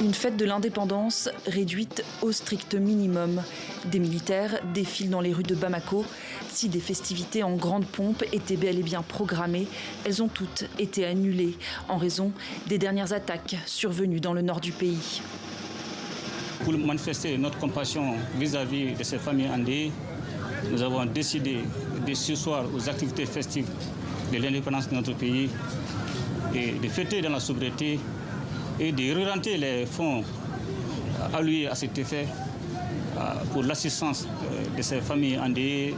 Une fête de l'indépendance réduite au strict minimum. Des militaires défilent dans les rues de Bamako. Si des festivités en grande pompe étaient bel et bien programmées, elles ont toutes été annulées en raison des dernières attaques survenues dans le nord du pays. Pour manifester notre compassion vis-à-vis de ces familles endeuillées, nous avons décidé de surseoir aux activités festives de l'indépendance de notre pays et de fêter dans la sobriété et de re-rentrer les fonds alloués à cet effet pour l'assistance de ces familles endeuillées,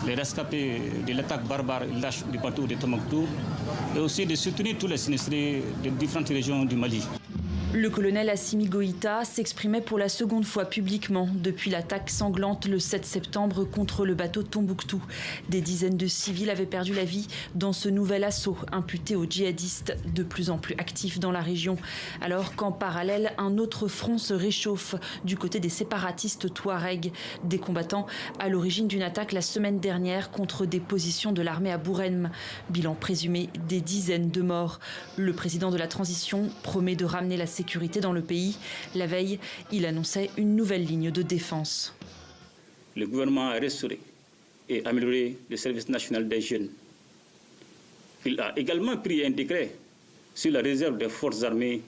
les rescapés de l'attaque barbare et lâche du bateau de Tombouctou et aussi de soutenir tous les sinistrés de différentes régions du Mali. Le colonel Assimi Goïta s'exprimait pour la seconde fois publiquement depuis l'attaque sanglante le 7 septembre contre le bateau Tombouctou. Des dizaines de civils avaient perdu la vie dans ce nouvel assaut imputé aux djihadistes de plus en plus actifs dans la région. Alors qu'en parallèle, un autre front se réchauffe du côté des séparatistes touaregs, des combattants à l'origine d'une attaque la semaine dernière contre des positions de l'armée à Bourem. Bilan présumé des dizaines de morts. Le président de la transition promet de ramener la sécurité dans le pays. La veille, il annonçait une nouvelle ligne de défense. Le gouvernement a restauré et amélioré le service national des jeunes. Il a également pris un décret sur la réserve des forces armées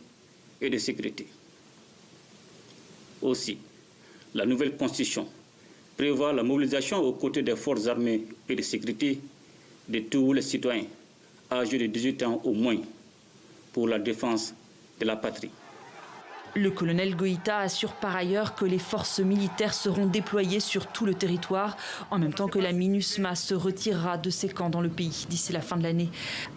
et de sécurité. Aussi, la nouvelle constitution prévoit la mobilisation aux côtés des forces armées et de sécurité de tous les citoyens âgés de 18 ans au moins pour la défense de la patrie. Le colonel Goïta assure par ailleurs que les forces militaires seront déployées sur tout le territoire, en même temps que la MINUSMA se retirera de ses camps dans le pays d'ici la fin de l'année.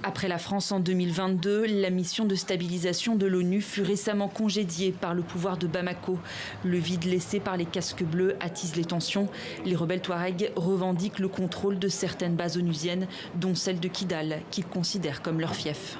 Après la France en 2022, la mission de stabilisation de l'ONU fut récemment congédiée par le pouvoir de Bamako. Le vide laissé par les casques bleus attise les tensions. Les rebelles touaregs revendiquent le contrôle de certaines bases onusiennes, dont celle de Kidal, qu'ils considèrent comme leur fief.